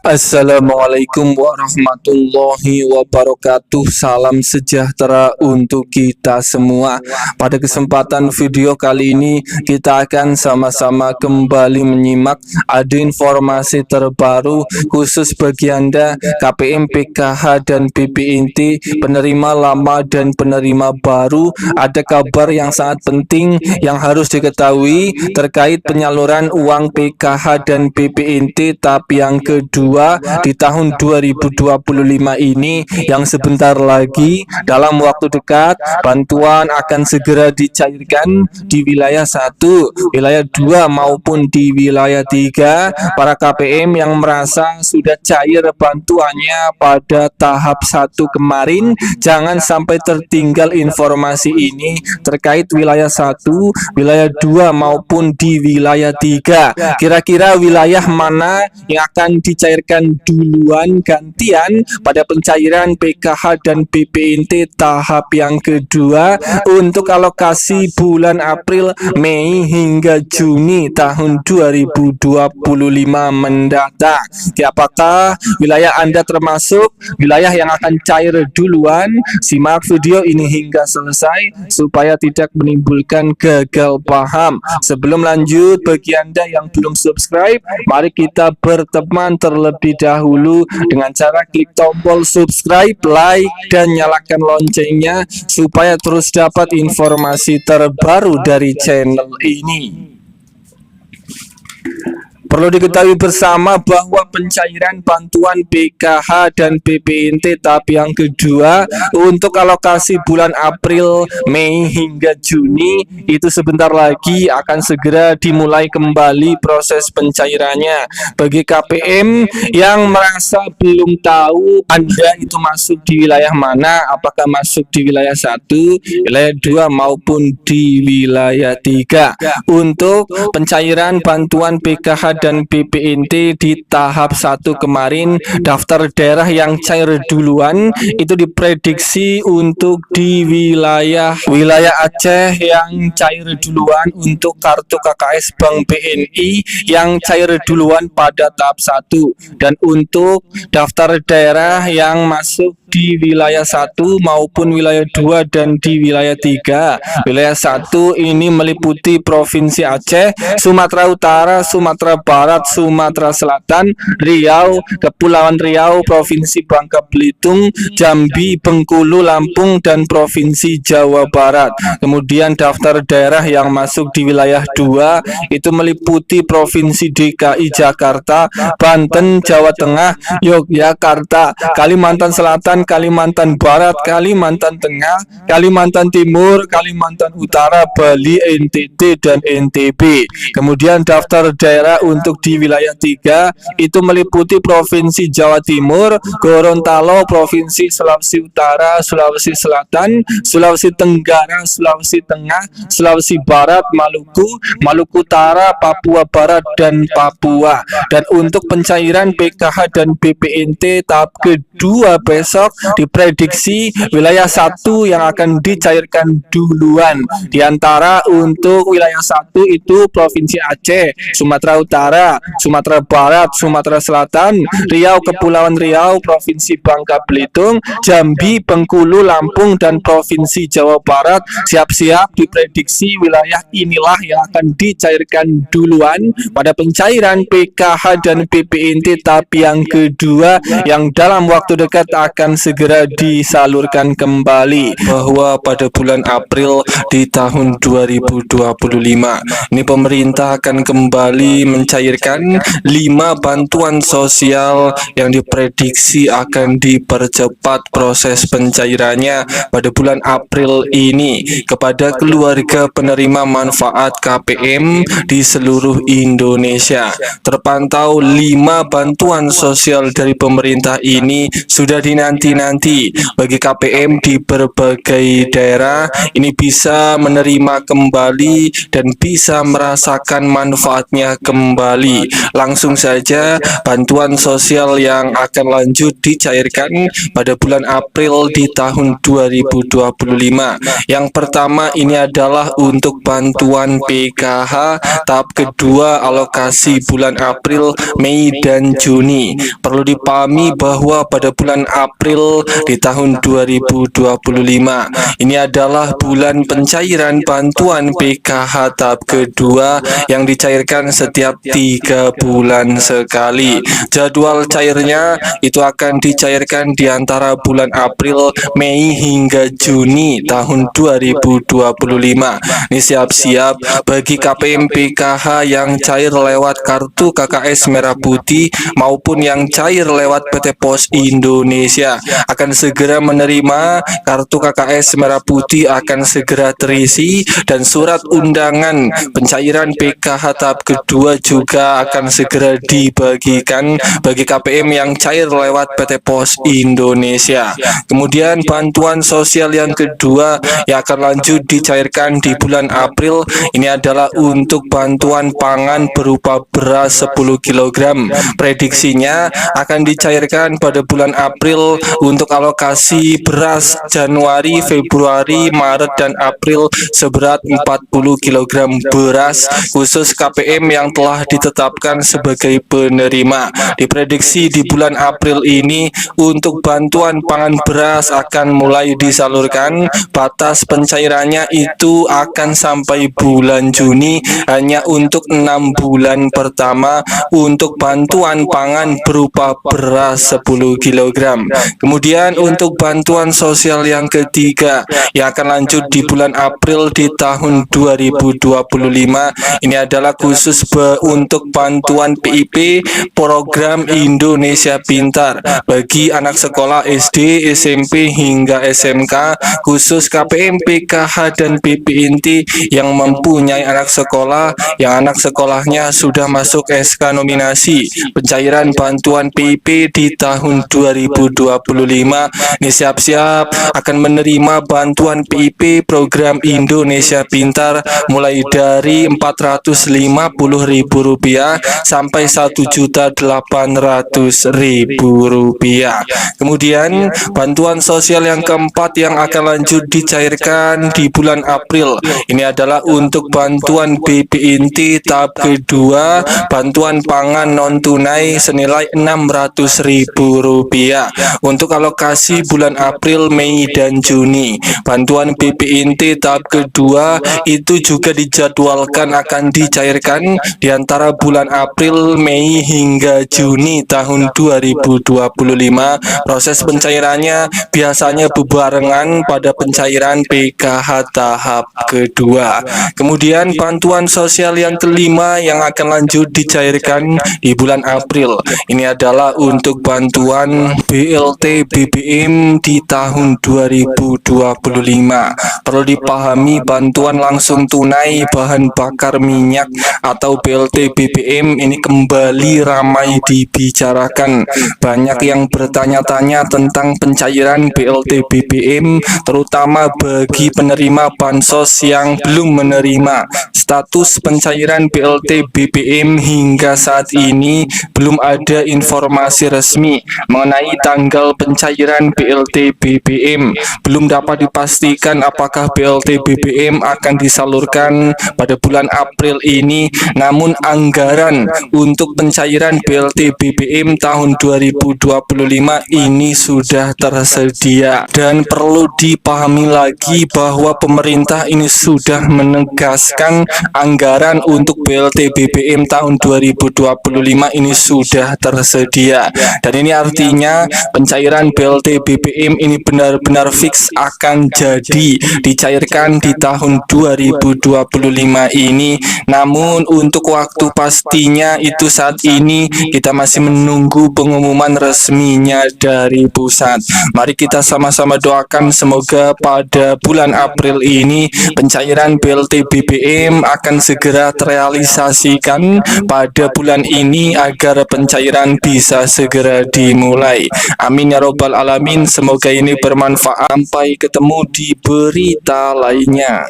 Assalamualaikum warahmatullahi wabarakatuh. Salam sejahtera untuk kita semua. Pada kesempatan video kali ini kita akan sama-sama kembali menyimak ada informasi terbaru khusus bagi Anda KPM, PKH dan BPNT penerima lama dan penerima baru. Ada kabar yang sangat penting yang harus diketahui terkait penyaluran uang PKH dan BPNT tahap yang kedua di tahun 2025 ini, yang sebentar lagi dalam waktu dekat bantuan akan segera dicairkan di wilayah 1, wilayah 2 maupun di wilayah 3. Para KPM yang merasa sudah cair bantuannya pada tahap 1 kemarin, jangan sampai tertinggal informasi ini terkait wilayah 1, wilayah 2 maupun di wilayah 3. Kira-kira wilayah mana yang akan dicairkan duluan gantian pada pencairan PKH dan BPNT tahap yang kedua untuk alokasi bulan April, Mei hingga Juni tahun 2025 mendatang. Apakah wilayah Anda termasuk wilayah yang akan cair duluan? Simak video ini hingga selesai supaya tidak menimbulkan gagal paham. Sebelum lanjut, bagi Anda yang belum subscribe, mari kita berteman terlebih dahulu dengan cara klik tombol subscribe, like, dan nyalakan loncengnya supaya terus dapat informasi terbaru dari channel ini. Perlu diketahui bersama bahwa pencairan bantuan PKH dan BPNT tahap yang kedua untuk alokasi bulan April, Mei hingga Juni itu sebentar lagi akan segera dimulai kembali proses pencairannya. Bagi KPM yang merasa belum tahu Anda itu masuk di wilayah mana, apakah masuk di wilayah 1, wilayah 2 maupun di wilayah 3. Untuk pencairan bantuan PKH dan BPNT di tahap 1 kemarin, daftar daerah yang cair duluan itu diprediksi untuk di wilayah Aceh yang cair duluan untuk kartu KKS Bank BNI yang cair duluan pada tahap 1, dan untuk daftar daerah yang masuk di wilayah 1 maupun wilayah 2 dan di wilayah 3. Wilayah 1 ini meliputi Provinsi Aceh, Sumatera Utara, Sumatera Barat, Sumatera Selatan, Riau, Kepulauan Riau, Provinsi Bangka Belitung, Jambi, Bengkulu, Lampung, dan Provinsi Jawa Barat. Kemudian daftar daerah yang masuk di wilayah 2 itu meliputi Provinsi DKI Jakarta, Banten, Jawa Tengah, Yogyakarta, Kalimantan Selatan, Kalimantan Barat, Kalimantan Tengah, Kalimantan Timur, Kalimantan Utara, Bali, NTT, dan NTB. Kemudian daftar daerah untuk di wilayah 3 itu meliputi Provinsi Jawa Timur, Gorontalo, Provinsi Sulawesi Utara, Sulawesi Selatan, Sulawesi Tenggara, Sulawesi Tengah, Sulawesi Barat, Maluku, Maluku Utara, Papua Barat, dan Papua. Dan untuk pencairan PKH dan BPNT tahap kedua besok diprediksi wilayah 1 yang akan dicairkan duluan. Di antara untuk wilayah 1 itu Provinsi Aceh, Sumatera Utara, Sumatera Barat, Sumatera Selatan, Riau, Kepulauan Riau, Provinsi Bangka Belitung, Jambi, Bengkulu, Lampung, dan Provinsi Jawa Barat. Siap-siap diprediksi wilayah inilah yang akan dicairkan duluan pada pencairan PKH dan BPNT tahap yang kedua yang dalam waktu dekat akan segera disalurkan kembali. Bahwa pada bulan April di tahun 2025 ini pemerintah akan kembali mencairkan 5 bantuan sosial yang diprediksi akan dipercepat proses pencairannya pada bulan April ini kepada keluarga penerima manfaat KPM di seluruh Indonesia. Terpantau 5 bantuan sosial dari pemerintah ini sudah dinanti-nanti bagi KPM di berbagai daerah. Ini bisa menerima kembali dan bisa merasakan manfaatnya kembali kembali. Langsung saja, bantuan sosial yang akan lanjut dicairkan pada bulan April di tahun 2025. Yang pertama ini adalah untuk bantuan PKH tahap kedua alokasi bulan April, Mei, dan Juni. Perlu dipahami bahwa pada bulan April di tahun 2025 ini adalah bulan pencairan bantuan PKH tahap kedua yang dicairkan setiap 3 bulan sekali. Jadwal cairnya itu akan dicairkan di antara bulan April, Mei hingga Juni tahun 2025. Ini siap-siap bagi KPM PKH yang cair lewat kartu KKS Merah Putih maupun yang cair lewat PT Pos Indonesia akan segera menerima kartu KKS Merah Putih akan segera terisi dan surat undangan pencairan PKH tahap kedua juga akan segera dibagikan bagi KPM yang cair lewat PT Pos Indonesia. Kemudian bantuan sosial yang kedua yang akan lanjut dicairkan di bulan April ini adalah untuk bantuan pangan berupa beras 10 kg. Prediksinya akan dicairkan pada bulan April untuk alokasi beras Januari, Februari, Maret, dan April seberat 40 kg beras khusus KPM yang telah ditetapkan sebagai penerima. Diprediksi di bulan April ini untuk bantuan pangan beras akan mulai disalurkan. Batas pencairannya itu akan sampai bulan Juni hanya untuk 6 bulan pertama untuk bantuan pangan berupa beras 10 kg. Kemudian untuk bantuan sosial yang ketiga yang akan lanjut di bulan April di tahun 2025 ini adalah khusus untuk bantuan PIP program Indonesia Pintar bagi anak sekolah SD, SMP hingga SMK khusus KPM PKH dan PP Inti yang mempunyai anak sekolah yang anak sekolahnya sudah masuk SK nominasi pencairan bantuan PIP di tahun 2025. Ini siap-siap akan menerima bantuan PIP program Indonesia Pintar mulai dari Rp450.000 sampai Rp1.800.000. Kemudian bantuan sosial yang keempat yang akan lanjut dicairkan di bulan April ini adalah untuk bantuan BP Inti tahap kedua bantuan pangan non tunai senilai Rp600.000 untuk alokasi bulan April, Mei, dan Juni. Bantuan BP Inti tahap kedua itu juga dijadwalkan akan dicairkan di antara bulan April, Mei, hingga Juni tahun 2025. Proses pencairannya biasanya berbarengan pada pencairan PKH tahap kedua. Kemudian bantuan sosial yang kelima yang akan lanjut dicairkan di bulan April ini adalah untuk bantuan BLT BBM di tahun 2025. Perlu dipahami bantuan langsung tunai bahan bakar minyak atau BLT BBM ini kembali ramai dibicarakan. Banyak yang bertanya-tanya tentang pencairan BLT BBM terutama bagi penerima bansos yang belum menerima. Status pencairan BLT BBM hingga saat ini belum ada informasi resmi mengenai tanggal pencairan BLT BBM. Belum dapat dipastikan apakah BLT BBM akan disalurkan pada bulan April ini, namun anggaran untuk pencairan BLT BBM tahun 2025 ini sudah tersedia. Dan perlu dipahami lagi bahwa pemerintah ini sudah menegaskan anggaran untuk BLT BBM tahun 2025 ini sudah tersedia. Dan ini artinya pencairan BLT BBM ini benar-benar fix akan jadi dicairkan di tahun 2025 ini. Namun untuk waktu pastinya itu saat ini kita masih menunggu pengumuman resminya dari pusat. Mari kita sama-sama doakan semoga pada bulan April ini pencairan BLT BBM akan segera terrealisasikan pada bulan ini agar pencairan bisa segera dimulai. Amin ya robbal alamin. Semoga ini bermanfaat. Sampai ketemu di berita lainnya.